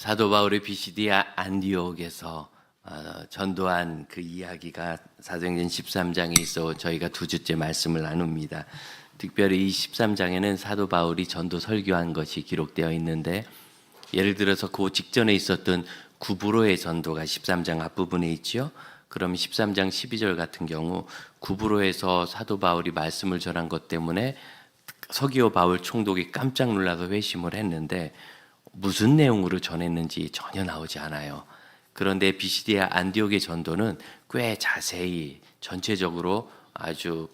사도 바울의 비시디 안디옥에서 전도한 그 이야기가 사도행전 13장에 있어 저희가 두 주째 말씀을 나눕니다. 특별히 이 13장에는 사도 바울이 전도 설교한 것이 기록되어 있는데, 예를 들어서 그 직전에 있었던 구브로의 전도가 13장 앞부분에 있지요. 그럼 13장 12절 같은 경우 구브로에서 사도 바울이 말씀을 전한 것 때문에 서기오 바울 총독이 깜짝 놀라서 회심을 했는데 무슨 내용으로 전했는지 전혀 나오지 않아요. 그런데 비시디아 안디옥의 전도는 꽤 자세히 전체적으로 아주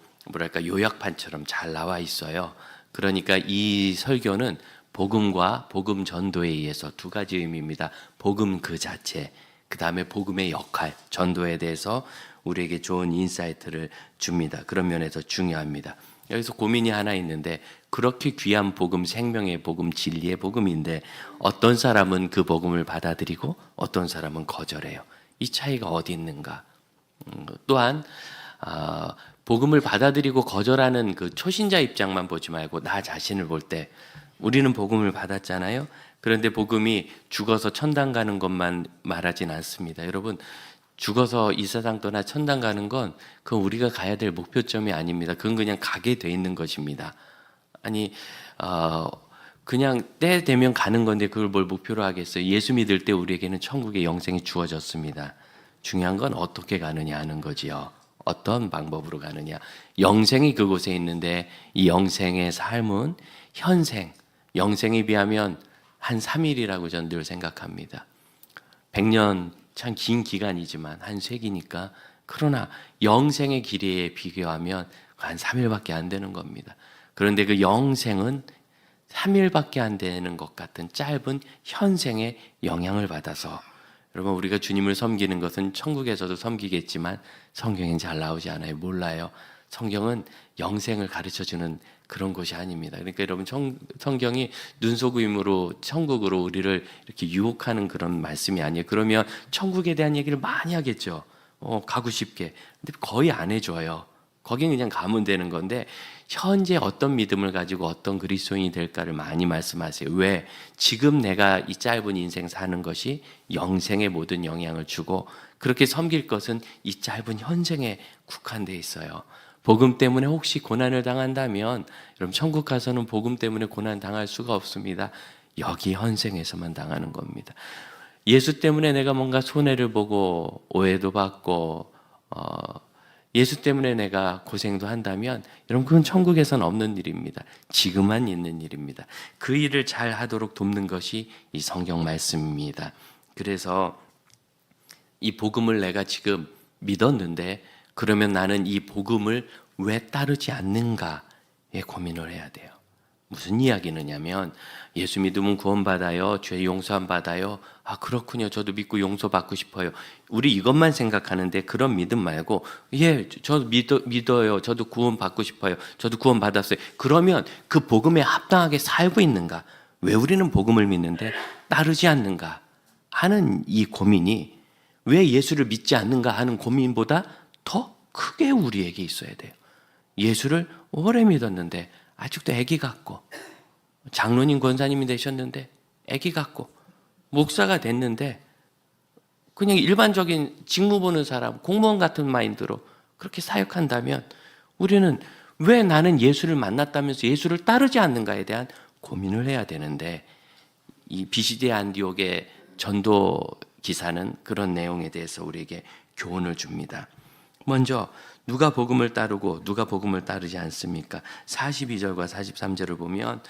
요약판처럼 잘 나와 있어요. 그러니까 이 설교는 복음과 복음 전도에 의해서 두 가지 의미입니다. 복음 그 자체, 그 다음에 복음의 역할, 전도에 대해서 우리에게 좋은 인사이트를 줍니다. 그런 면에서 중요합니다. 여기서 고민이 하나 있는데, 그렇게 귀한 복음, 생명의 복음, 진리의 복음인데 어떤 사람은 그 복음을 받아들이고 어떤 사람은 거절해요. 이 차이가 어디 있는가? 또한 복음을 받아들이고 거절하는 그 초신자 입장만 보지 말고 나 자신을 볼 때, 우리는 복음을 받았잖아요. 그런데 복음이 죽어서 천당 가는 것만 말하진 않습니다. 여러분, 죽어서 이 세상 떠나 천당 가는 건 그건 우리가 가야 될 목표점이 아닙니다. 그건 그냥 가게 돼 있는 것입니다. 아니 그냥 때 되면 가는 건데 그걸 뭘 목표로 하겠어요? 예수 믿을 때 우리에게는 천국의 영생이 주어졌습니다. 중요한 건 어떻게 가느냐 하는 거지요. 어떤 방법으로 가느냐. 영생이 그곳에 있는데 이 영생의 삶은 현생, 영생에 비하면 한 3일이라고 저는 늘 생각합니다. 100년 참 긴 기간이지만 한 세기니까. 그러나 영생의 길이에 비교하면 한 3일밖에 안 되는 겁니다. 그런데 그 영생은 3일밖에 안 되는 것 같은 짧은 현생의 영향을 받아서, 여러분, 우리가 주님을 섬기는 것은 천국에서도 섬기겠지만 성경엔 잘 나오지 않아요. 몰라요. 성경은 영생을 가르쳐주는 그런 것이 아닙니다. 그러니까 여러분, 성경이 눈속임으로 천국으로 우리를 이렇게 유혹하는 그런 말씀이 아니에요. 그러면 천국에 대한 얘기를 많이 하겠죠. 가고 싶게. 근데 거의 안 해줘요. 거긴 그냥 가면 되는 건데, 현재 어떤 믿음을 가지고 어떤 그리스도인이 될까를 많이 말씀하세요. 왜? 지금 내가 이 짧은 인생 사는 것이 영생에 모든 영향을 주고, 그렇게 섬길 것은 이 짧은 현생에 국한되어 있어요. 복음 때문에 혹시 고난을 당한다면, 여러분, 천국 가서는 복음 때문에 고난 당할 수가 없습니다. 여기 현생에서만 당하는 겁니다. 예수 때문에 내가 뭔가 손해를 보고 오해도 받고 예수 때문에 내가 고생도 한다면, 여러분, 그건 천국에선 없는 일입니다. 지금만 있는 일입니다. 그 일을 잘 하도록 돕는 것이 이 성경 말씀입니다. 그래서 이 복음을 내가 지금 믿었는데, 그러면 나는 이 복음을 왜 따르지 않는가에 고민을 해야 돼요. 무슨 이야기느냐면, 예수 믿으면 구원받아요, 죄 용서함 받아요. 아, 그렇군요. 저도 믿고 용서받고 싶어요. 우리 이것만 생각하는데 그런 믿음 말고, 저도 믿어요. 저도 구원받고 싶어요. 저도 구원받았어요. 그러면 그 복음에 합당하게 살고 있는가? 왜 우리는 복음을 믿는데 따르지 않는가 하는 이 고민이, 왜 예수를 믿지 않는가 하는 고민보다 더 크게 우리에게 있어야 돼요. 예수를 오래 믿었는데 아직도 애기 같고, 장로님 권사님이 되셨는데 애기 같고, 목사가 됐는데 그냥 일반적인 직무 보는 사람, 공무원 같은 마인드로 그렇게 사역한다면, 우리는 왜 나는 예수를 만났다면서 예수를 따르지 않는가에 대한 고민을 해야 되는데, 이 비시디 안디옥의 전도 기사는 그런 내용에 대해서 우리에게 교훈을 줍니다. 먼저 누가 복음을 따르고 누가 복음을 따르지 않습니까? 42절과 43절을 보면,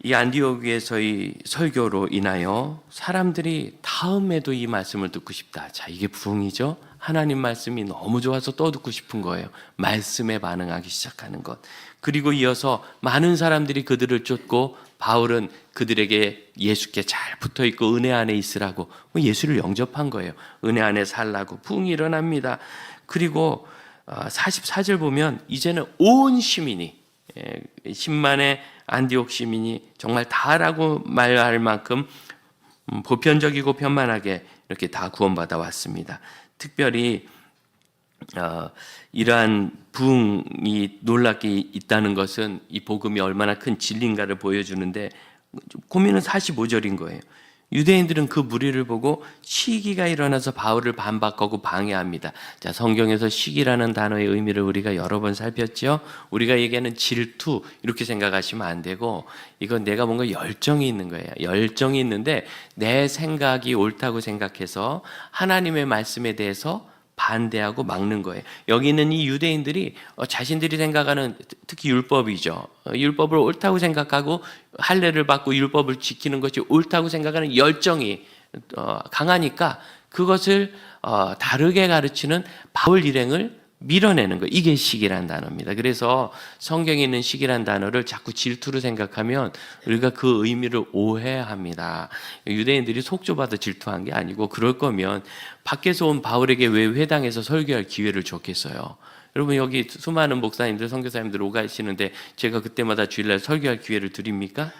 이 안디옥에서의 설교로 인하여 사람들이 다음에도 이 말씀을 듣고 싶다. 자, 이게 부흥이죠. 하나님 말씀이 너무 좋아서 또 듣고 싶은 거예요. 말씀에 반응하기 시작하는 것. 그리고 이어서 많은 사람들이 그들을 쫓고, 바울은 그들에게 예수께 잘 붙어있고 은혜 안에 있으라고 예수를 영접한 거예요. 은혜 안에 살라고. 부흥이 일어납니다. 그리고 44절 보면, 이제는 온 시민이, 10만의 안디옥 시민이 정말 다라고 말할 만큼 보편적이고 편만하게 이렇게 다 구원받아 왔습니다. 특별히 이러한 부흥이 놀랍게 있다는 것은 이 복음이 얼마나 큰 진리인가를 보여주는데, 고민은 45절인 거예요. 유대인들은 그 무리를 보고 시기가 일어나서 바울을 반박하고 방해합니다. 자, 성경에서 시기라는 단어의 의미를 우리가 여러 번 살폈죠. 우리가 얘기하는 질투 이렇게 생각하시면 안 되고, 이건 내가 뭔가 열정이 있는 거예요. 열정이 있는데 내 생각이 옳다고 생각해서 하나님의 말씀에 대해서 반대하고 막는 거예요. 여기 있는 이 유대인들이 자신들이 생각하는, 특히 율법이죠, 율법을 옳다고 생각하고 할례를 받고 율법을 지키는 것이 옳다고 생각하는 열정이 강하니까 그것을 다르게 가르치는 바울 일행을 밀어내는 거, 이게 시기란 단어입니다. 그래서 성경에 있는 시기란 단어를 자꾸 질투로 생각하면 우리가 그 의미를 오해합니다. 유대인들이 속 좁아서 질투한 게 아니고, 그럴 거면 밖에서 온 바울에게 왜 회당에서 설교할 기회를 줬겠어요? 여러분, 여기 수많은 목사님들, 선교사님들 오가시는데 제가 그때마다 주일날 설교할 기회를 드립니까?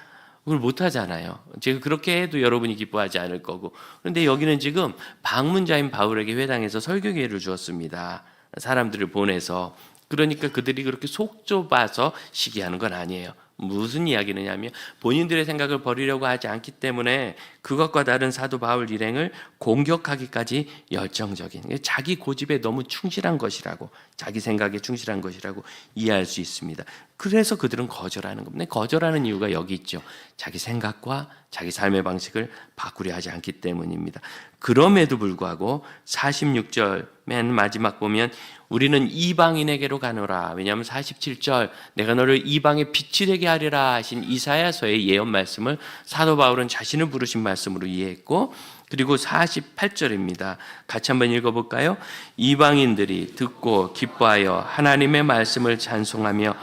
그걸 못 하잖아요. 제가 그렇게 해도 여러분이 기뻐하지 않을 거고. 그런데 여기는 지금 방문자인 바울에게 회당에서 설교 기회를 주었습니다. 사람들을 보내서. 그러니까 그들이 그렇게 속 좁아서 시기하는 건 아니에요. 무슨 이야기느냐면, 본인들의 생각을 버리려고 하지 않기 때문에 그것과 다른 사도 바울 일행을 공격하기까지 열정적인, 자기 고집에 너무 충실한 것이라고, 자기 생각에 충실한 것이라고 이해할 수 있습니다. 그래서 그들은 거절하는 겁니다. 거절하는 이유가 여기 있죠. 자기 생각과 자기 삶의 방식을 바꾸려 하지 않기 때문입니다. 그럼에도 불구하고 46절 맨 마지막 보면, 우리는 이방인에게로 가노라. 왜냐하면 47절 내가 너를 이방의 빛이 되게 하리라 하신 이사야서의 예언 말씀을 사도 바울은 자신을 부르신 말씀으로 이해했고, 그리고 48절입니다. 같이 한번 읽어볼까요? 이방인들이 듣고 기뻐하여 하나님의 말씀을 찬송하며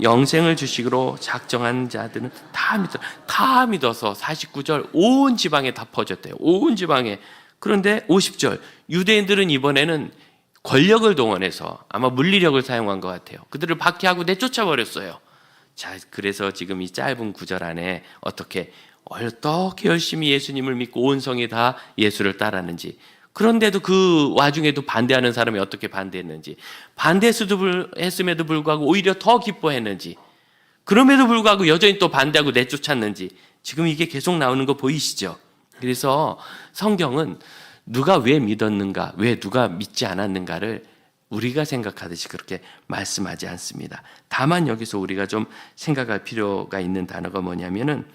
영생을 주시기로 작정한 자들은 다 믿어서 49절 온 지방에 다 퍼졌대요. 온 지방에. 그런데 50절 유대인들은 이번에는 권력을 동원해서 아마 물리력을 사용한 것 같아요. 그들을 박해하고 내쫓아버렸어요. 자, 그래서 지금 이 짧은 구절 안에 어떻게 열심히 예수님을 믿고 온 성이 다 예수를 따랐는지, 그런데도 그 와중에도 반대하는 사람이 어떻게 반대했는지, 반대했음에도 불구하고 오히려 더 기뻐했는지, 그럼에도 불구하고 여전히 또 반대하고 내쫓았는지, 지금 이게 계속 나오는 거 보이시죠? 그래서 성경은 누가 왜 믿었는가, 왜 누가 믿지 않았는가를 우리가 생각하듯이 그렇게 말씀하지 않습니다. 다만 여기서 우리가 좀 생각할 필요가 있는 단어가 뭐냐면은,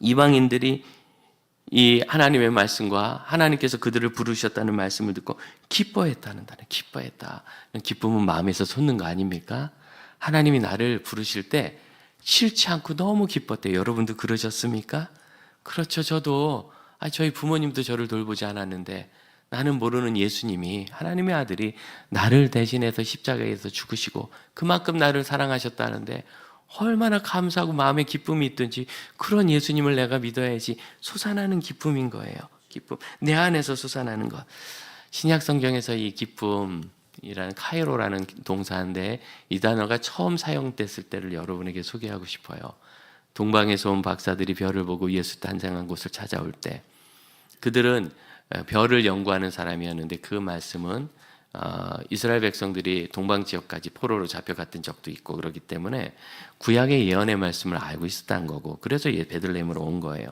이방인들이 이 하나님의 말씀과 하나님께서 그들을 부르셨다는 말씀을 듣고 기뻐했다는 단어, 기뻐했다. 기쁨은 마음에서 솟는 거 아닙니까? 하나님이 나를 부르실 때 싫지 않고 너무 기뻤대요. 여러분도 그러셨습니까? 그렇죠. 저도 저희 부모님도 저를 돌보지 않았는데 나는 모르는 예수님이, 하나님의 아들이 나를 대신해서 십자가에서 죽으시고 그만큼 나를 사랑하셨다는데 얼마나 감사하고 마음에 기쁨이 있든지, 그런 예수님을 내가 믿어야지 솟아나는 기쁨인 거예요. 기쁨, 내 안에서 솟아나는 것. 신약 성경에서 이 기쁨이라는 카이로라는 동사인데, 이 단어가 처음 사용됐을 때를 여러분에게 소개하고 싶어요. 동방에서 온 박사들이 별을 보고 예수 탄생한 곳을 찾아올 때, 그들은 별을 연구하는 사람이었는데, 그 말씀은 이스라엘 백성들이 동방 지역까지 포로로 잡혀갔던 적도 있고 그렇기 때문에 구약의 예언의 말씀을 알고 있었다는 거고, 그래서 베들레헴으로 온 거예요.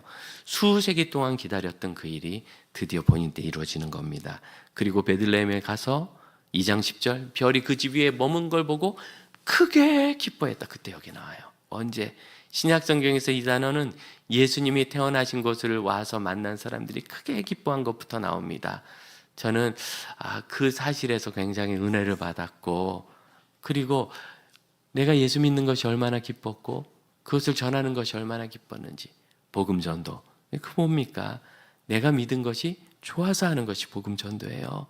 수세기 동안 기다렸던 그 일이 드디어 본인 때 이루어지는 겁니다. 그리고 베들레헴에 가서 2장 10절 별이 그 집 위에 머문 걸 보고 크게 기뻐했다. 그때 여기 나와요. 언제? 신약 성경에서 이 단어는 예수님이 태어나신 곳을 와서 만난 사람들이 크게 기뻐한 것부터 나옵니다. 저는 그 사실에서 굉장히 은혜를 받았고, 그리고 내가 예수 믿는 것이 얼마나 기뻤고 그것을 전하는 것이 얼마나 기뻤는지. 복음 전도, 그 뭡니까? 내가 믿은 것이 좋아서 하는 것이 복음 전도예요.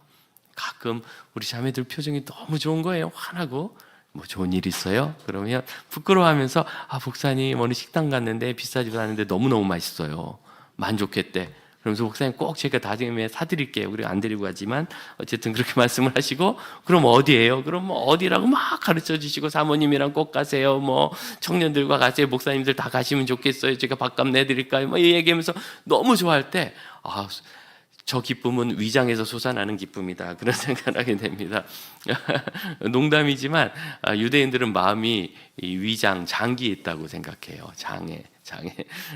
가끔 우리 자매들 표정이 너무 좋은 거예요. 화나고, 뭐 좋은 일 있어요? 그러면 부끄러워하면서 목사님 어느 식당 갔는데 비싸지도 않은데 너무너무 맛있어요. 만족했대. 그러면서 목사님 꼭 제가 다음에 사드릴게요. 우리가 안 데리고 가지만 어쨌든 그렇게 말씀을 하시고, 그럼 어디예요? 그럼 뭐 어디라고 막 가르쳐 주시고, 사모님이랑 꼭 가세요. 뭐 청년들과 가세요. 목사님들 다 가시면 좋겠어요. 제가 밥값 내드릴까요? 뭐 이 얘기하면서 너무 좋아할 때 저 기쁨은 위장에서 솟아나는 기쁨이다, 그런 생각을 하게 됩니다. 농담이지만 유대인들은 마음이 이 위장, 장기에 있다고 생각해요. 장에.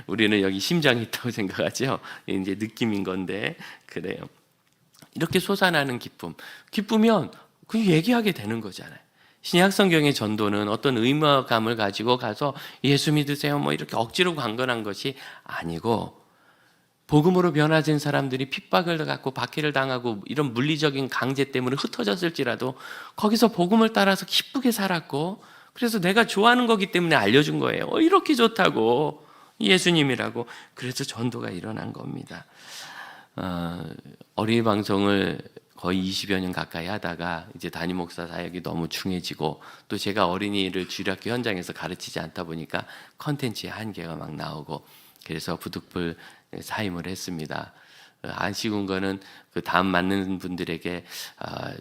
우리는 여기 심장이 있다고 생각하죠. 이제 느낌인 건데 그래요. 이렇게 솟아나는 기쁘면 그 얘기하게 되는 거잖아요. 신약 성경의 전도는 어떤 의무감을 가지고 가서 예수 믿으세요 뭐 이렇게 억지로 강건한 것이 아니고, 복음으로 변화된 사람들이 핍박을 갖고 박해를 당하고 이런 물리적인 강제 때문에 흩어졌을지라도 거기서 복음을 따라서 기쁘게 살았고, 그래서 내가 좋아하는 거기 때문에 알려준 거예요. 이렇게 좋다고, 예수님이라고. 그래서 전도가 일어난 겁니다. 어린이 방송을 거의 20여 년 가까이 하다가 이제 담임 목사 사역이 너무 중해지고, 또 제가 어린이를 주일학교 현장에서 가르치지 않다 보니까 컨텐츠의 한계가 막 나오고, 그래서 부득불 사임을 했습니다. 아쉬운 거는 그 다음 맞는 분들에게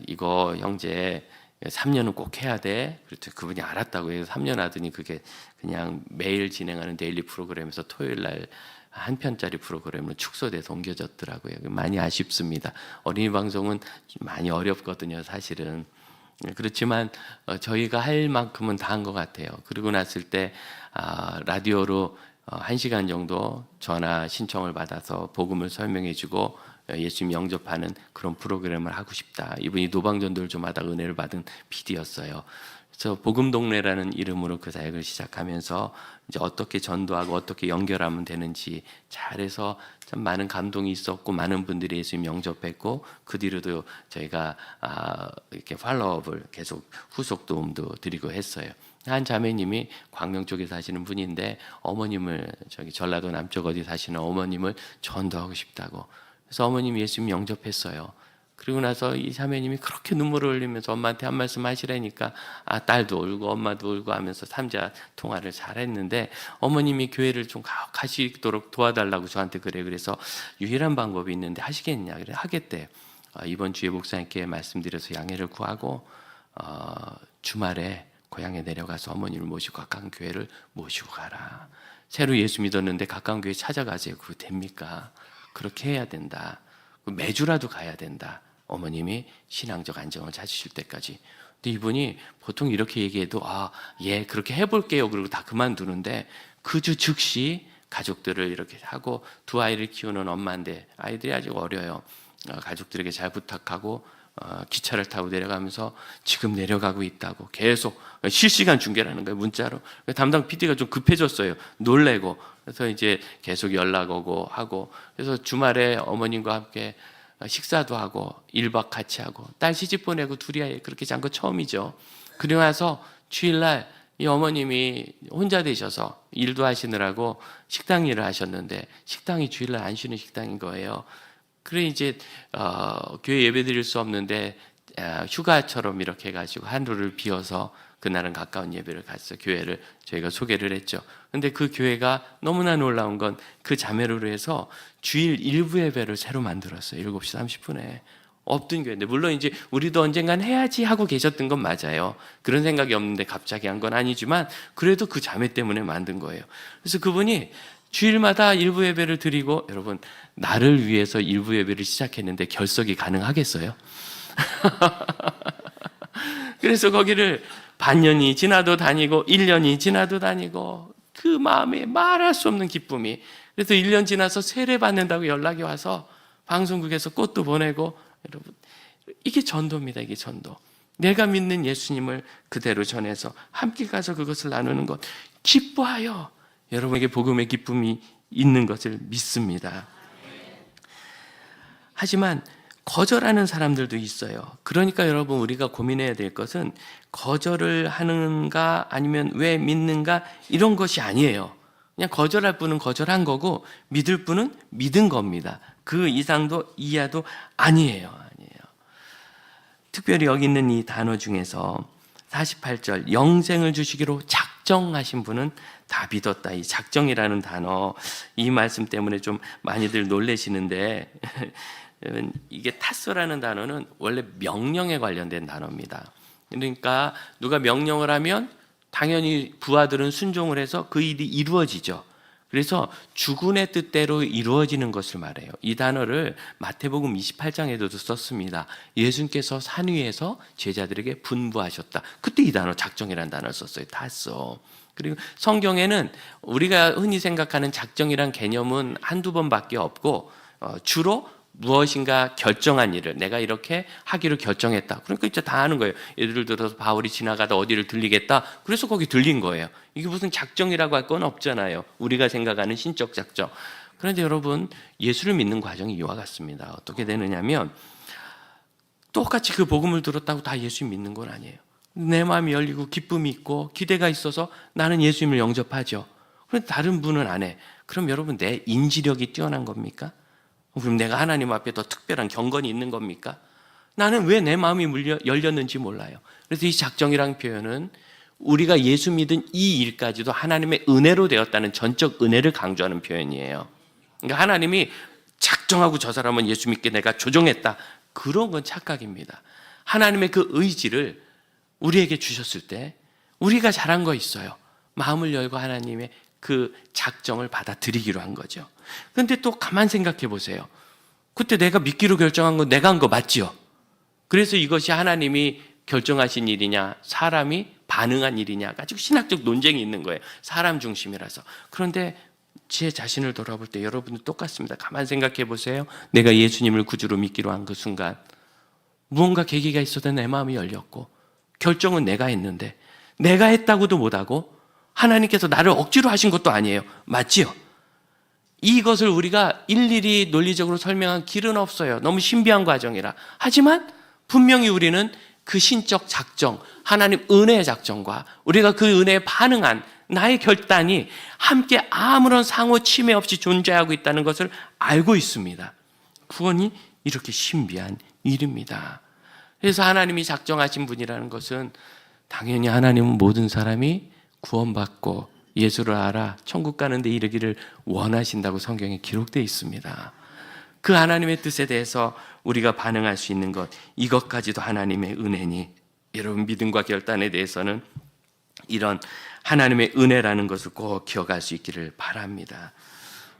이거 형제 3년은 꼭 해야 돼. 그랬더니 그분이 알았다고 해서 3년 하더니 그게 그냥 매일 진행하는 데일리 프로그램에서 토요일 날 한 편짜리 프로그램으로 축소돼서 옮겨졌더라고요. 많이 아쉽습니다. 어린이 방송은 많이 어렵거든요, 사실은. 그렇지만 저희가 할 만큼은 다 한 것 같아요. 그러고 났을 때 라디오로 1시간 정도 전화 신청을 받아서 복음을 설명해주고 예수님 영접하는 그런 프로그램을 하고 싶다. 이분이 노방전도를 좀 하다가 은혜를 받은 PD였어요. 그래서 복음동네라는 이름으로 그 사역을 시작하면서 이제 어떻게 전도하고 어떻게 연결하면 되는지 잘해서 참 많은 감동이 있었고, 많은 분들이 예수님 영접했고, 그 뒤로도 저희가 이렇게 팔로업을 계속 후속 도움도 드리고 했어요. 한 자매님이 광명 쪽에 사시는 분인데 어머님을, 저기 전라도 남쪽 어디 사시는 어머님을 전도하고 싶다고. 그래서 어머님이 예수님 영접했어요. 그리고 나서 이 자매님이 그렇게 눈물을 흘리면서 엄마한테 한 말씀 하시라니까 딸도 울고 엄마도 울고 하면서 삼자 통화를 잘했는데, 어머님이 교회를 좀 가시도록 도와달라고 저한테 그래서 유일한 방법이 있는데 하시겠냐. 그래 하겠대. 이번 주에 목사님께 말씀드려서 양해를 구하고 주말에 고향에 내려가서 어머니를 모시고 가까운 교회를 모시고 가라. 새로 예수 믿었는데 가까운 교회 찾아가세요. 그거 됩니까? 그렇게 해야 된다. 매주라도 가야 된다. 어머님이 신앙적 안정을 찾으실 때까지. 근데 이분이 보통 이렇게 얘기해도 예 그렇게 해볼게요 그리고 다 그만두는데, 그 주 즉시 가족들을 이렇게 하고, 두 아이를 키우는 엄마인데 아이들이 아직 어려요. 가족들에게 잘 부탁하고 기차를 타고 내려가면서 지금 내려가고 있다고 계속 실시간 중계를 하는 거예요, 문자로. 담당 PD가 좀 급해졌어요, 놀래고. 그래서 이제 계속 연락 오고 하고, 그래서 주말에 어머님과 함께 식사도 하고 1박 같이 하고, 딸 시집 보내고 둘이 그렇게 잔 거 처음이죠. 그리고 나서 주일날 이 어머님이 혼자 되셔서 일도 하시느라고 식당 일을 하셨는데, 식당이 주일날 안 쉬는 식당인 거예요. 그래 이제 교회 예배 드릴 수 없는데 휴가처럼 이렇게 해가지고 하루를 비워서 그날은 가까운 예배를 갔어요. 교회를 저희가 소개를 했죠. 근데 그 교회가 너무나 놀라운 건 그 자매로 해서 주일 일부 예배를 새로 만들었어요. 7시 30분에. 없던 교회인데, 물론 이제 우리도 언젠간 해야지 하고 계셨던 건 맞아요. 그런 생각이 없는데 갑자기 한 건 아니지만 그래도 그 자매 때문에 만든 거예요. 그래서 그분이 주일마다 일부 예배를 드리고, 여러분 나를 위해서 일부 예배를 시작했는데 결석이 가능하겠어요? 그래서 거기를 반년이 지나도 다니고 1년이 지나도 다니고, 그 마음에 말할 수 없는 기쁨이. 그래서 1년 지나서 세례 받는다고 연락이 와서 방송국에서 꽃도 보내고. 여러분 이게 전도입니다. 이게 전도. 내가 믿는 예수님을 그대로 전해서 함께 가서 그것을 나누는 것, 기뻐하여 여러분에게 복음의 기쁨이 있는 것을 믿습니다. 하지만 거절하는 사람들도 있어요. 그러니까 여러분 우리가 고민해야 될 것은 거절을 하는가 아니면 왜 믿는가 이런 것이 아니에요. 그냥 거절할 분은 거절한 거고 믿을 분은 믿은 겁니다. 그 이상도 이하도 아니에요. 특별히 여기 있는 이 단어 중에서 48절 영생을 주시기로 작정하신 분은 다 믿었다. 이 작정이라는 단어, 이 말씀 때문에 좀 많이들 놀라시는데 이게 타소라는 단어는 원래 명령에 관련된 단어입니다. 그러니까 누가 명령을 하면 당연히 부하들은 순종을 해서 그 일이 이루어지죠. 그래서 주군의 뜻대로 이루어지는 것을 말해요. 이 단어를 마태복음 28장에도 썼습니다. 예수님께서 산 위에서 제자들에게 분부하셨다. 그때 이 단어 작정이라는 단어를 썼어요. 다 써. 그리고 성경에는 우리가 흔히 생각하는 작정이란 개념은 한두 번밖에 없고 주로 무엇인가 결정한 일을 내가 이렇게 하기로 결정했다. 그러니까 이제 다 하는 거예요. 예를 들어서 바울이 지나가다 어디를 들리겠다. 그래서 거기 들린 거예요. 이게 무슨 작정이라고 할 건 없잖아요. 우리가 생각하는 신적 작정. 그런데 여러분, 예수를 믿는 과정이 이와 같습니다. 어떻게 되느냐면 똑같이 그 복음을 들었다고 다 예수 믿는 건 아니에요. 내 마음이 열리고 기쁨이 있고 기대가 있어서 나는 예수님을 영접하죠. 그런데 다른 분은 안 해. 그럼 여러분, 내 인지력이 뛰어난 겁니까? 그럼 내가 하나님 앞에 더 특별한 경건이 있는 겁니까? 나는 왜 내 마음이 열렸는지 몰라요. 그래서 이 작정이라는 표현은 우리가 예수 믿은 이 일까지도 하나님의 은혜로 되었다는 전적 은혜를 강조하는 표현이에요. 그러니까 하나님이 작정하고 저 사람은 예수 믿게 내가 조정했다. 그런 건 착각입니다. 하나님의 그 의지를 우리에게 주셨을 때 우리가 잘한 거 있어요. 마음을 열고 하나님의 그 작정을 받아들이기로 한 거죠. 그런데 또 가만 생각해 보세요. 그때 내가 믿기로 결정한 건 내가 한 거 맞지요? 그래서 이것이 하나님이 결정하신 일이냐 사람이 반응한 일이냐 가지고 신학적 논쟁이 있는 거예요. 사람 중심이라서. 그런데 제 자신을 돌아볼 때 여러분도 똑같습니다. 가만 생각해 보세요. 내가 예수님을 구주로 믿기로 한 그 순간 무언가 계기가 있어도 내 마음이 열렸고 결정은 내가 했는데 내가 했다고도 못하고 하나님께서 나를 억지로 하신 것도 아니에요. 맞지요? 이것을 우리가 일일이 논리적으로 설명한 길은 없어요. 너무 신비한 과정이라. 하지만 분명히 우리는 그 신적 작정, 하나님 은혜의 작정과 우리가 그 은혜에 반응한 나의 결단이 함께 아무런 상호 침해 없이 존재하고 있다는 것을 알고 있습니다. 구원이 이렇게 신비한 일입니다. 그래서 하나님이 작정하신 분이라는 것은 당연히 하나님은 모든 사람이 구원받고 예수를 알아 천국 가는 데 이르기를 원하신다고 성경에 기록되어 있습니다. 그 하나님의 뜻에 대해서 우리가 반응할 수 있는 것, 이것까지도 하나님의 은혜니 여러분 믿음과 결단에 대해서는 이런 하나님의 은혜라는 것을 꼭 기억할 수 있기를 바랍니다.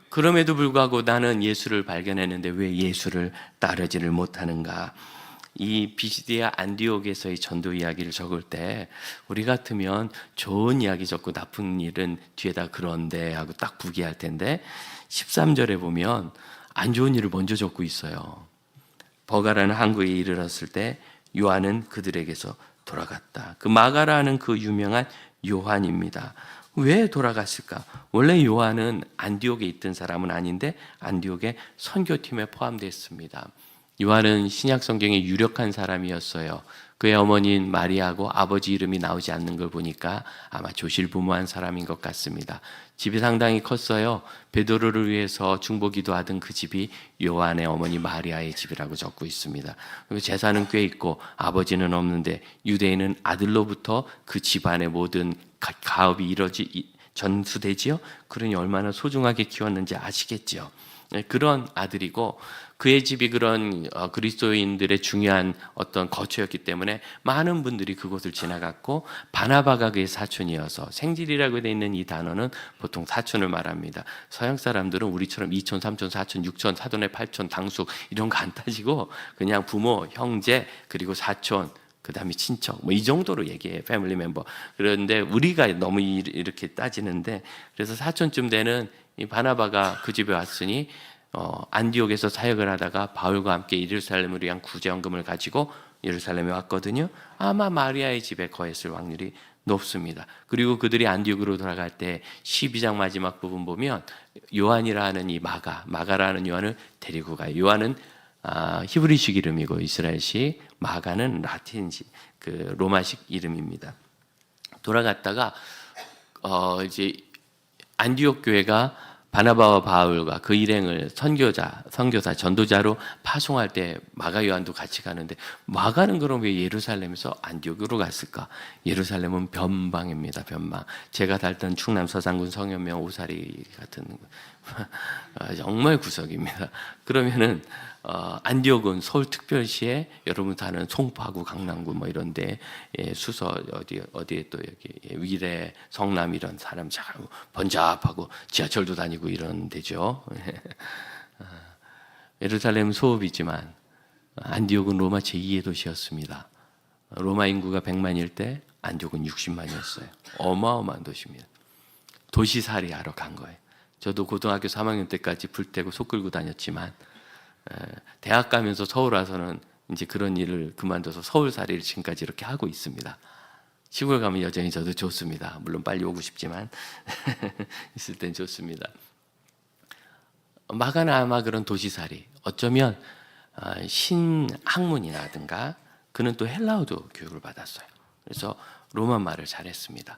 그럼에도 불구하고 나는 예수를 발견했는데 왜 예수를 따르지를 못하는가? 이 비시디아 안디옥에서의 전도 이야기를 적을 때 우리 같으면 좋은 이야기 적고 나쁜 일은 뒤에다 그런데 하고 딱 부기할 텐데 13절에 보면 안 좋은 일을 먼저 적고 있어요. 버가라는 항구에 이르렀을 때 요한은 그들에게서 돌아갔다. 그 마가라는 그 유명한 요한입니다. 왜 돌아갔을까? 원래 요한은 안디옥에 있던 사람은 아닌데 안디옥의 선교팀에 포함되어 있습니다. 요한은 신약 성경에 유력한 사람이었어요. 그의 어머니인 마리아하고 아버지 이름이 나오지 않는 걸 보니까 아마 조실부모한 사람인 것 같습니다. 집이 상당히 컸어요. 베드로를 위해서 중보기도 하던 그 집이 요한의 어머니 마리아의 집이라고 적고 있습니다. 그리고 재산은 꽤 있고 아버지는 없는데 유대인은 아들로부터 그 집안의 모든 가업이 전수되지요. 그러니 얼마나 소중하게 키웠는지 아시겠지요. 그런 아들이고 그의 집이 그런 그리스도인들의 중요한 어떤 거처였기 때문에 많은 분들이 그곳을 지나갔고 바나바가 그의 사촌이어서 생질이라고 되어 있는 이 단어는 보통 사촌을 말합니다. 서양 사람들은 우리처럼 이촌, 삼촌, 사촌, 육촌, 사돈의 팔촌, 당숙 이런 거 안 따지고 그냥 부모, 형제 그리고 사촌 그 다음에 친척 뭐 이 정도로 얘기해요. 패밀리 멤버. 그런데 우리가 너무 이렇게 따지는데 그래서 사촌쯤 되는 이 바나바가 그 집에 왔으니 안디옥에서 사역을 하다가 바울과 함께 예루살렘을 위한 구제헌금을 가지고 예루살렘에 왔거든요. 아마 마리아의 집에 거했을 확률이 높습니다. 그리고 그들이 안디옥으로 돌아갈 때 12장 마지막 부분 보면 요한이라는 이 마가라는 요한을 데리고 가요. 요한은 히브리식 이름이고 이스라엘식, 마가는 라틴식, 그 로마식 이름입니다. 돌아갔다가 이제 안디옥 교회가 바나바와 바울과 그 일행을 선교사, 전도자로 파송할 때 마가 요한도 같이 가는데 마가는 그럼 왜 예루살렘에서 안디옥으로 갔을까? 예루살렘은 변방입니다. 변방. 제가 살던 충남 서산군 성현면 오사리 같은 정말 구석입니다. 그러면은 안디옥은 서울특별시에 여러분 사는 송파구, 강남구 뭐 이런데 수서 어디에 또 여기 위례, 성남 이런 사람 잘 번잡하고 지하철도 다니고 이런 데죠. 예루살렘은 소읍이지만 안디옥은 로마 제2의 도시였습니다. 로마 인구가 100만일 때 안디옥은 60만이었어요. 어마어마한 도시입니다. 도시살이 하러 간 거예요. 저도 고등학교 3학년 때까지 불 떼고 소 끌고 다녔지만 대학 가면서 서울 와서는 이제 그런 일을 그만둬서 서울살이를 지금까지 이렇게 하고 있습니다. 시골 가면 여전히 저도 좋습니다. 물론 빨리 오고 싶지만 있을 땐 좋습니다. 마가는 아마 그런 도시살이 어쩌면 신학문이라든가 그는 또 헬라어도 교육을 받았어요. 그래서 로마 말을 잘했습니다.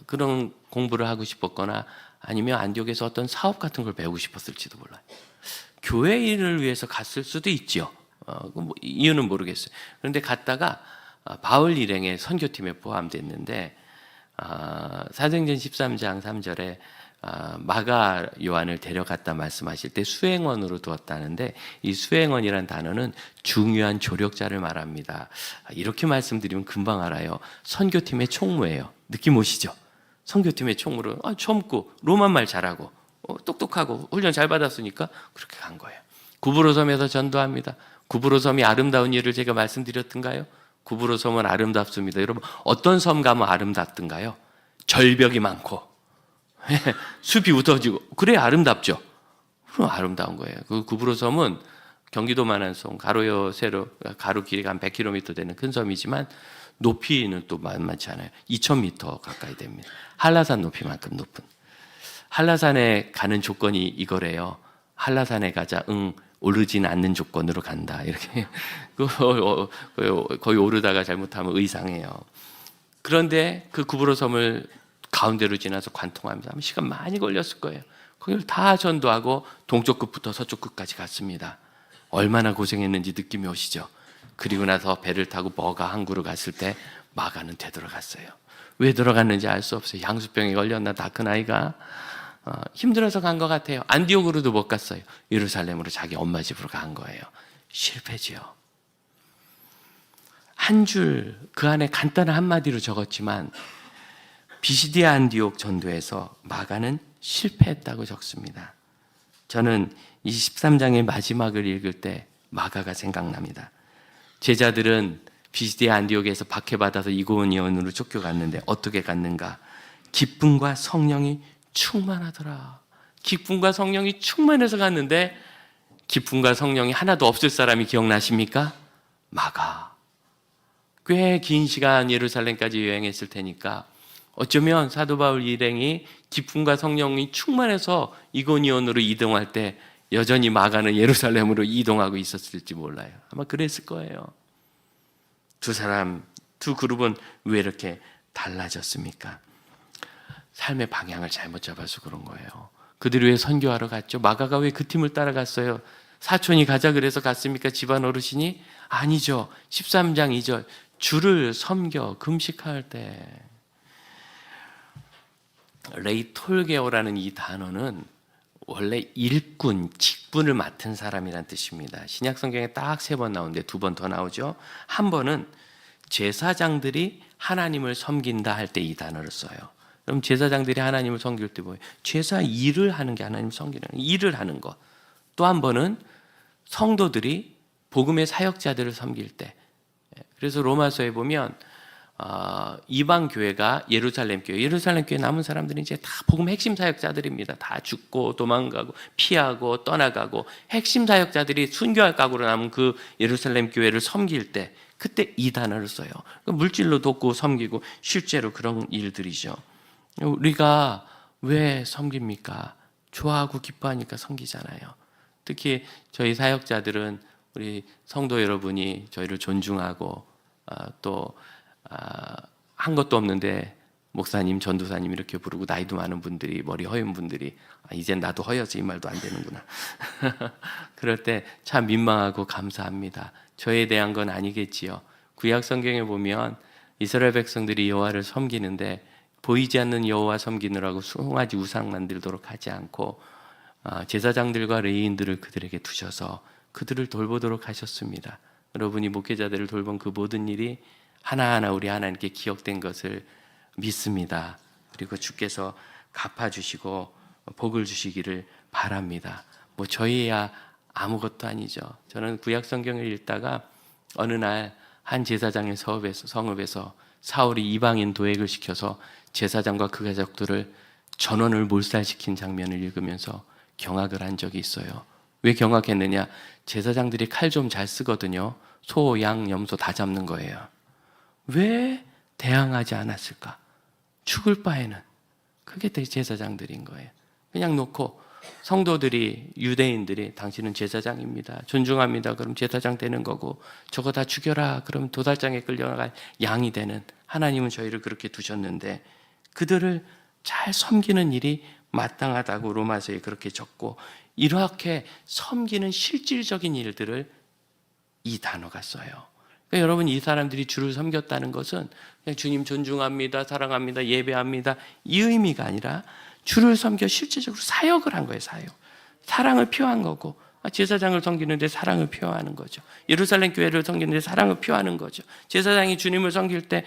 그런 공부를 하고 싶었거나 아니면 안디옥에서 어떤 사업 같은 걸 배우고 싶었을지도 몰라요. 교회 일을 위해서 갔을 수도 있죠. 이유는 모르겠어요. 그런데 갔다가 바울 일행의 선교팀에 포함됐는데 사도행전 13장 3절에 마가 요한을 데려갔다 말씀하실 때 수행원으로 두었다는데 이 수행원이란 단어는 중요한 조력자를 말합니다. 이렇게 말씀드리면 금방 알아요. 선교팀의 총무예요. 느낌 오시죠? 선교팀의 총무로 젊고 로마말 잘하고 똑똑하고 훈련 잘 받았으니까 그렇게 간 거예요. 구브로 섬에서 전도합니다. 구브로 섬이 아름다운 일을 제가 말씀드렸던가요? 구브로 섬은 아름답습니다. 여러분 어떤 섬 가면 아름답던가요? 절벽이 많고 숲이 우거지고 그래야 아름답죠. 그럼 아름다운 거예요. 그 구브로 섬은 경기도만한 섬, 가로요 세로 가로 길이가 한 100km 되는 큰 섬이지만 높이는 또 만만치 않아요. 2000m 가까이 됩니다. 한라산 높이만큼 높은. 한라산에 가는 조건이 이거래요. 한라산에 가자. 오르진 않는 조건으로 간다. 이렇게 거의 오르다가 잘못하면 의상해요. 그런데 그 구브로 섬을 가운데로 지나서 관통하면서 시간 많이 걸렸을 거예요. 거기를 다 전도하고 동쪽 끝부터 서쪽 끝까지 갔습니다. 얼마나 고생했는지 느낌이 오시죠? 그리고 나서 배를 타고 버가 항구로 갔을 때 마가는 되돌아갔어요. 왜 들어갔는지 알 수 없어요. 향수병에 걸렸나 다 큰 아이가 힘들어서 간 것 같아요. 안디옥으로도 못 갔어요. 예루살렘으로 자기 엄마 집으로 간 거예요. 실패지요. 한 줄 그 안에 간단한 한마디로 적었지만 비시디아 안디옥 전도에서 마가는 실패했다고 적습니다. 저는 이 13장의 마지막을 읽을 때 마가가 생각납니다. 제자들은 비시디아 안디옥에서 박해받아서 이고니온으로 쫓겨갔는데 어떻게 갔는가? 기쁨과 성령이 충만하더라. 기쁨과 성령이 충만해서 갔는데 기쁨과 성령이 하나도 없을 사람이 기억나십니까? 마가. 꽤 긴 시간 예루살렘까지 여행했을 테니까 어쩌면 사도 바울 일행이 기쁨과 성령이 충만해서 이고니온으로 이동할 때 여전히 마가는 예루살렘으로 이동하고 있었을지 몰라요. 아마 그랬을 거예요. 두 그룹은 왜 이렇게 달라졌습니까? 삶의 방향을 잘못 잡아서 그런 거예요. 그들이 왜 선교하러 갔죠? 마가가 왜 그 팀을 따라갔어요? 사촌이 가자 그래서 갔습니까? 집안 어르신이? 아니죠. 13장 2절 주를 섬겨 금식할 때 레이 톨게오라는 이 단어는 원래 일꾼, 직분을 맡은 사람이란 뜻입니다. 신약 성경에 딱 3번 나오는데 2번 더 나오죠. 한 번은 제사장들이 하나님을 섬긴다 할 때 이 단어를 써요. 그럼 제사장들이 하나님을 섬길 때 뭐예요? 제사 일을 하는 게 하나님을 섬기는 일을 하는 것. 또 한 번은 성도들이 복음의 사역자들을 섬길 때. 그래서 로마서에 보면 이방 교회가 예루살렘 교회 남은 사람들이 이제 다 복음 핵심 사역자들입니다. 다 죽고 도망가고 피하고 떠나가고 핵심 사역자들이 순교할 각오로 남은 그 예루살렘 교회를 섬길 때 그때 이 단어를 써요. 물질로 돕고 섬기고 실제로 그런 일들이죠. 우리가 왜 섬깁니까? 좋아하고 기뻐하니까 섬기잖아요. 특히 저희 사역자들은 우리 성도 여러분이 저희를 존중하고 또 한 것도 없는데 목사님, 전도사님 이렇게 부르고 나이도 많은 분들이 머리 허연 분들이 이젠 나도 허여서 이 말도 안 되는구나. 그럴 때 참 민망하고 감사합니다. 저에 대한 건 아니겠지요. 구약 성경에 보면 이스라엘 백성들이 여호와를 섬기는데 보이지 않는 여호와 섬기느라고 송아지 우상 만들도록 하지 않고 제사장들과 레위인들을 그들에게 두셔서 그들을 돌보도록 하셨습니다. 여러분이 목회자들을 돌본 그 모든 일이 하나하나 우리 하나님께 기억된 것을 믿습니다. 그리고 주께서 갚아주시고 복을 주시기를 바랍니다. 뭐 저희야 아무것도 아니죠. 저는 구약 성경을 읽다가 어느 날 한 제사장의 성읍에서 사울이 이방인 도액을 시켜서 제사장과 그 가족들을 전원을 몰살시킨 장면을 읽으면서 경악을 한 적이 있어요. 왜 경악했느냐? 제사장들이 칼 좀 잘 쓰거든요. 소, 양, 염소 다 잡는 거예요. 왜 대항하지 않았을까? 죽을 바에는. 그게 제사장들인 거예요. 그냥 놓고 성도들이, 유대인들이 당신은 제사장입니다, 존중합니다, 그럼 제사장 되는 거고, 저거 다 죽여라, 그럼 도살장에 끌려갈 양이 되는, 하나님은 저희를 그렇게 두셨는데 그들을 잘 섬기는 일이 마땅하다고 로마서에 그렇게 적고, 이렇게 섬기는 실질적인 일들을 이 단어가 써요. 그러니까 여러분, 이 사람들이 주를 섬겼다는 것은 그냥 주님 존중합니다, 사랑합니다, 예배합니다 이 의미가 아니라 주를 섬겨 실질적으로 사역을 한 거예요. 사랑을 표한 거고, 제사장을 섬기는데 사랑을 표하는 거죠. 예루살렘 교회를 섬기는데 사랑을 표하는 거죠. 제사장이 주님을 섬길 때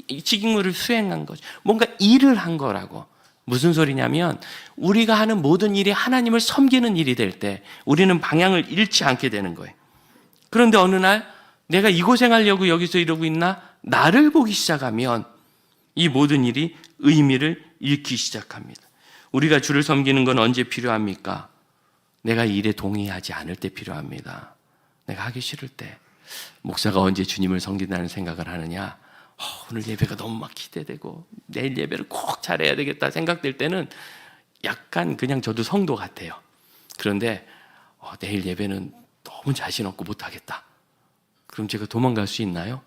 직임을 수행한 거죠. 뭔가 일을 한 거라고. 무슨 소리냐면 우리가 하는 모든 일이 하나님을 섬기는 일이 될 때 우리는 방향을 잃지 않게 되는 거예요. 그런데 어느 날 내가 이 고생하려고 여기서 이러고 있나? 나를 보기 시작하면 이 모든 일이 의미를 잃기 시작합니다. 우리가 주를 섬기는 건 언제 필요합니까? 내가 이 일에 동의하지 않을 때 필요합니다. 내가 하기 싫을 때. 목사가 언제 주님을 섬긴다는 생각을 하느냐? 오늘 예배가 너무 막 기대되고 내일 예배를 꼭 잘해야 되겠다 생각될 때는 약간 그냥 저도 성도 같아요. 그런데 내일 예배는 너무 자신 없고 못하겠다. 그럼 제가 도망갈 수 있나요?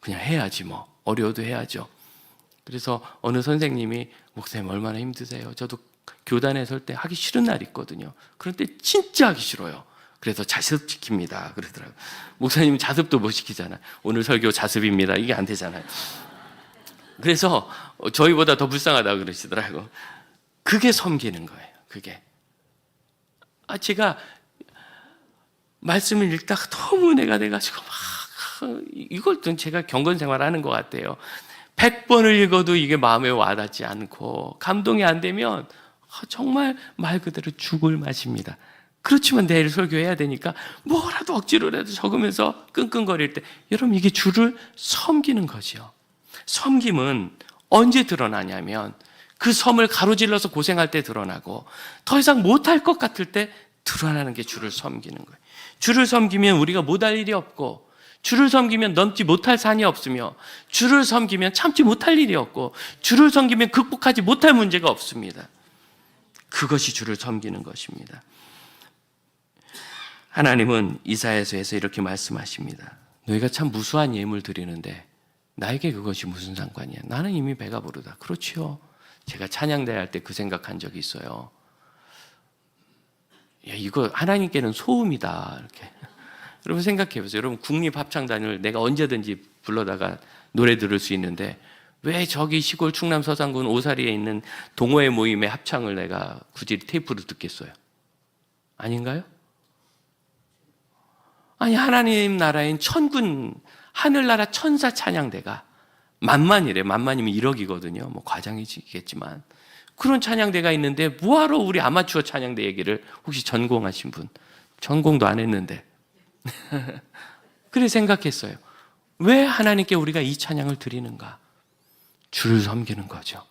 그냥 해야지 뭐. 어려워도 해야죠. 그래서 어느 선생님이 목사님 얼마나 힘드세요? 저도 교단에 설 때 하기 싫은 날이 있거든요. 그럴 때 진짜 하기 싫어요. 그래서 자습 지킵니다 그러더라고요. 목사님은 자습도 못 시키잖아요. 오늘 설교 자습입니다. 이게 안 되잖아요. 그래서 저희보다 더 불쌍하다고 그러시더라고요. 그게 섬기는 거예요. 그게. 제가 말씀을 읽다가 너무 은혜가 돼가지고 이걸 좀 제가 경건 생활하는 것 같아요. 100번을 읽어도 이게 마음에 와닿지 않고 감동이 안 되면 정말 말 그대로 죽을 맛입니다. 그렇지만 내일 설교해야 되니까 뭐라도 억지로라도 적으면서 끙끙거릴 때, 여러분 이게 주를 섬기는 거죠. 섬김은 언제 드러나냐면 그 섬을 가로질러서 고생할 때 드러나고 더 이상 못할 것 같을 때 드러나는 게 주를 섬기는 거예요. 주를 섬기면 우리가 못할 일이 없고, 주를 섬기면 넘지 못할 산이 없으며, 주를 섬기면 참지 못할 일이 없고, 주를 섬기면 극복하지 못할 문제가 없습니다. 그것이 주를 섬기는 것입니다. 하나님은 이사야서에서 이렇게 말씀하십니다. 너희가 참 무수한 예물 드리는데 나에게 그것이 무슨 상관이야? 나는 이미 배가 부르다. 그렇지요. 제가 찬양대회 할 때 그 생각한 적이 있어요. 야, 이거 하나님께는 소음이다. 이렇게. 여러분 생각해 보세요. 여러분 국립합창단을 내가 언제든지 불러다가 노래 들을 수 있는데 왜 저기 시골 충남 서산군 오사리에 있는 동호회 모임의 합창을 내가 굳이 테이프로 듣겠어요? 아닌가요? 아니, 하나님 나라인 천군, 하늘나라 천사 찬양대가 만만이래. 만만이면 1억이거든요. 뭐 과장이겠지만 그런 찬양대가 있는데 뭐하러 우리 아마추어 찬양대 얘기를, 혹시 전공하신 분? 전공도 안 했는데 그래 생각했어요. 왜 하나님께 우리가 이 찬양을 드리는가? 주를 섬기는 거죠.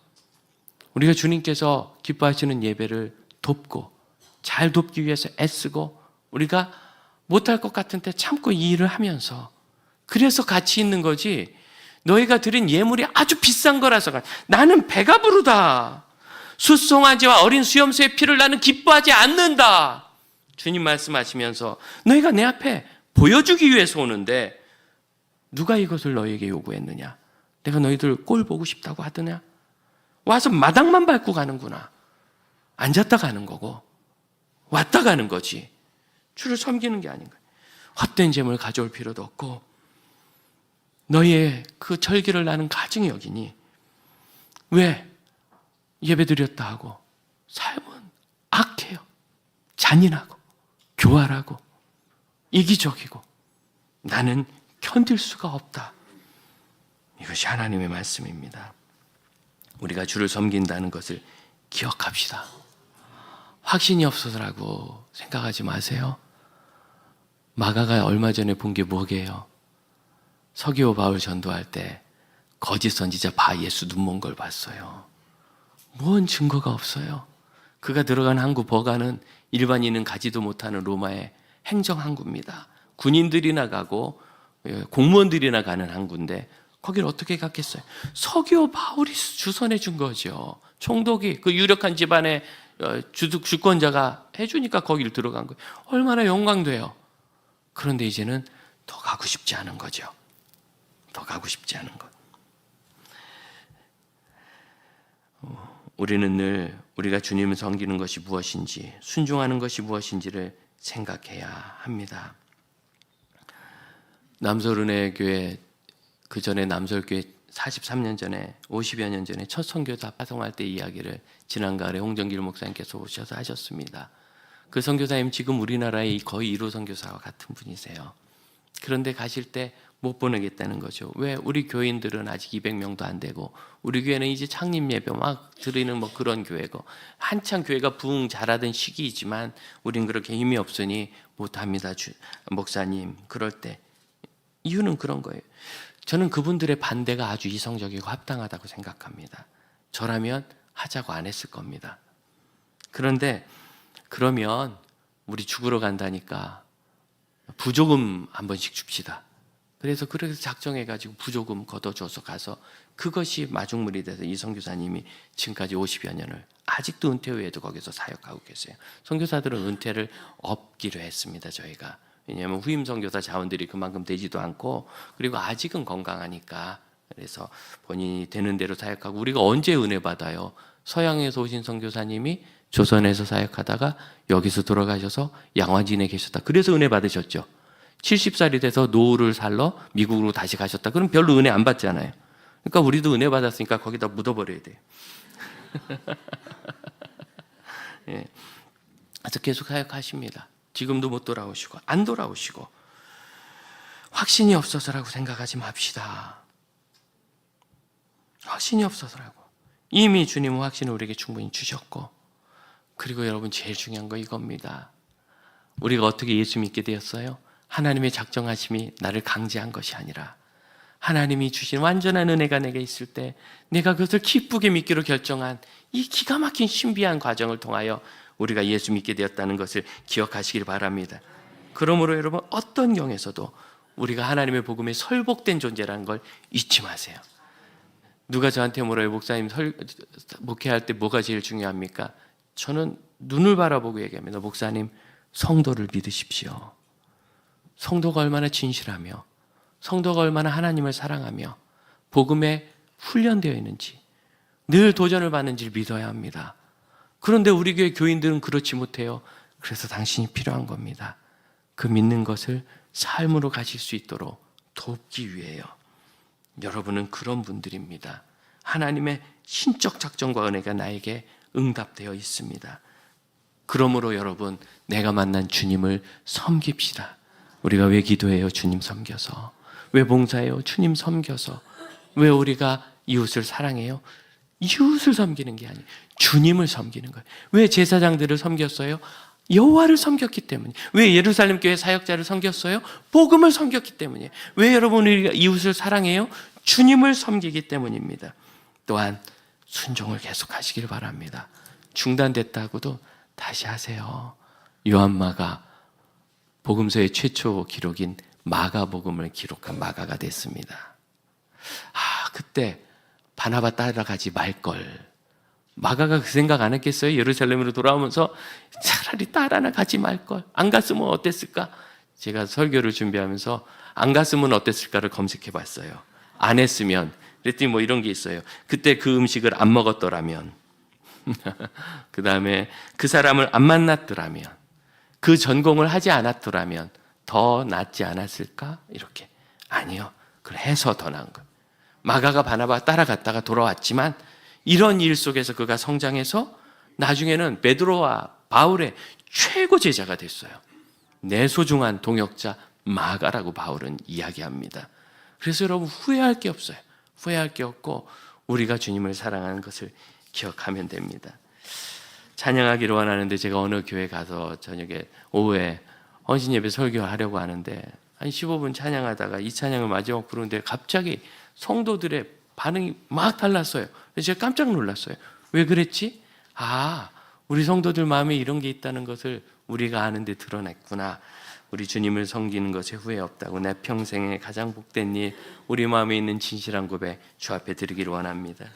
우리가 주님께서 기뻐하시는 예배를 돕고 잘 돕기 위해서 애쓰고, 우리가 못할 것 같은 때 참고 이 일을 하면서, 그래서 가치 있는 거지 너희가 드린 예물이 아주 비싼 거라서 나는 배가 부르다, 숫송아지와 어린 수염소의 피를 나는 기뻐하지 않는다, 주님 말씀하시면서 너희가 내 앞에 보여주기 위해서 오는데 누가 이것을 너희에게 요구했느냐? 내가 너희들 꼴 보고 싶다고 하더냐? 와서 마당만 밟고 가는구나. 앉았다 가는 거고 왔다 가는 거지. 주를 섬기는 게 아닌가. 헛된 재물을 가져올 필요도 없고 너희의 그 절기를 나는 가증히 여기니 왜? 예배드렸다 하고 삶은 악해요. 잔인하고 교활하고 이기적이고 나는 견딜 수가 없다. 이것이 하나님의 말씀입니다. 우리가 주를 섬긴다는 것을 기억합시다. 확신이 없어서라고 생각하지 마세요. 마가가 얼마 전에 본 게 뭐게요? 서기오 바울 전도할 때 거짓 선지자 바 예수 눈먼 걸 봤어요. 뭔 증거가 없어요. 그가 들어간 항구 버가는 일반인은 가지도 못하는 로마의 행정 항구입니다. 군인들이나 가고 공무원들이나 가는 항구인데 거기를 어떻게 갔겠어요? 서기오 바울이 주선해 준 거죠. 총독이 그 유력한 집안의 주권자가 해주니까 거기를 들어간 거예요. 얼마나 영광돼요. 그런데 이제는 더 가고 싶지 않은 거죠. 더 가고 싶지 않은 것. 우리는 늘 우리가 주님을 섬기는 것이 무엇인지, 순종하는 것이 무엇인지를 생각해야 합니다. 남설은혜 교회, 그 전에 남설교회 43년 전에 50여 년 전에 첫 선교사 파송할 때 이야기를 지난 가을에 홍정길 목사님께서 오셔서 하셨습니다. 그 선교사님 지금 우리나라의 거의 1호 선교사와 같은 분이세요. 그런데 가실 때 못 보내겠다는 거죠. 왜? 우리 교인들은 아직 200명도 안 되고 우리 교회는 이제 창립 예배 막 드리는 뭐 그런 교회고 한창 교회가 부흥 잘하던 시기이지만 우린 그렇게 힘이 없으니 못합니다. 목사님. 그럴 때 이유는 그런 거예요. 저는 그분들의 반대가 아주 이성적이고 합당하다고 생각합니다. 저라면 하자고 안 했을 겁니다. 그런데 그러면 우리 죽으러 간다니까 부조금 한 번씩 줍시다. 그래서 작정해가지고 부조금 걷어줘서 가서 그것이 마중물이 돼서 이 선교사님이 지금까지 50여 년을 아직도 은퇴 후에도 거기서 사역하고 계세요. 선교사들은 은퇴를 업기로 했습니다. 저희가. 왜냐하면 후임 선교사 자원들이 그만큼 되지도 않고 그리고 아직은 건강하니까 그래서 본인이 되는 대로 사역하고 우리가 언제 은혜 받아요? 서양에서 오신 선교사님이 조선에서 사역하다가 여기서 돌아가셔서 양화진에 계셨다. 그래서 은혜 받으셨죠. 70살이 돼서 노후를 살러 미국으로 다시 가셨다. 그럼 별로 은혜 안 받잖아요. 그러니까 우리도 은혜 받았으니까 거기다 묻어버려야 돼요. 예. 그래서 계속 사역하십니다. 지금도 못 돌아오시고 안 돌아오시고 확신이 없어서라고 생각하지 맙시다. 확신이 없어서라고. 이미 주님은 확신을 우리에게 충분히 주셨고 그리고 여러분 제일 중요한 거 이겁니다. 우리가 어떻게 예수 믿게 되었어요? 하나님의 작정하심이 나를 강제한 것이 아니라 하나님이 주신 완전한 은혜가 내게 있을 때 내가 그것을 기쁘게 믿기로 결정한 이 기가 막힌 신비한 과정을 통하여 우리가 예수 믿게 되었다는 것을 기억하시길 바랍니다. 그러므로 여러분 어떤 경에서도 우리가 하나님의 복음에 설복된 존재라는 걸 잊지 마세요. 누가 저한테 물어요. 목사님 목회할 때 뭐가 제일 중요합니까? 저는 눈을 바라보고 얘기합니다. 목사님 성도를 믿으십시오. 성도가 얼마나 진실하며 성도가 얼마나 하나님을 사랑하며 복음에 훈련되어 있는지 늘 도전을 받는지를 믿어야 합니다. 그런데 우리 교회 교인들은 그렇지 못해요. 그래서 당신이 필요한 겁니다. 그 믿는 것을 삶으로 가실 수 있도록 돕기 위해요. 여러분은 그런 분들입니다. 하나님의 신적 작정과 은혜가 나에게 응답되어 있습니다. 그러므로 여러분 내가 만난 주님을 섬깁시다. 우리가 왜 기도해요? 주님 섬겨서. 왜 봉사해요? 주님 섬겨서. 왜 우리가 이웃을 사랑해요? 이웃을 섬기는 게 아니에요. 주님을 섬기는 거예요. 왜 제사장들을 섬겼어요? 여호와를 섬겼기 때문에. 왜 예루살렘 교회 사역자를 섬겼어요? 복음을 섬겼기 때문이에요. 왜 여러분 우리가 이웃을 사랑해요? 주님을 섬기기 때문입니다. 또한 순종을 계속하시길 바랍니다. 중단됐다고도 다시 하세요. 요한마가 복음서의 최초 기록인 마가복음을 기록한 마가가 됐습니다. 그때 바나바 따라가지 말걸. 마가가 그 생각 안 했겠어요? 예루살렘으로 돌아오면서 차라리 따라나 가지 말걸. 안 갔으면 어땠을까? 제가 설교를 준비하면서 안 갔으면 어땠을까를 검색해 봤어요. 안 했으면. 그랬더니 뭐 이런 게 있어요. 그때 그 음식을 안 먹었더라면, 그 다음에 그 사람을 안 만났더라면, 그 전공을 하지 않았더라면 더 낫지 않았을까? 이렇게. 아니요. 그걸 해서 더 나은 거예요. 마가가 바나바 따라갔다가 돌아왔지만 이런 일 속에서 그가 성장해서 나중에는 베드로와 바울의 최고 제자가 됐어요. 내 소중한 동역자 마가라고 바울은 이야기합니다. 그래서 여러분 후회할 게 없어요. 후회할 게 없고 우리가 주님을 사랑하는 것을 기억하면 됩니다. 찬양하기를 원하는데 제가 어느 교회 가서 저녁에 오후에 헌신 예배 설교하려고 하는데 한 15분 찬양하다가 이 찬양을 마지막 부르는데 갑자기 성도들의 반응이 막 달랐어요. 그래서 제가 깜짝 놀랐어요. 왜 그랬지? 우리 성도들 마음에 이런 게 있다는 것을 우리가 아는데 드러냈구나. 우리 주님을 섬기는 것에 후회 없다고 내 평생에 가장 복된 일, 우리 마음에 있는 진실한 고백 주 앞에 드리기를 원합니다.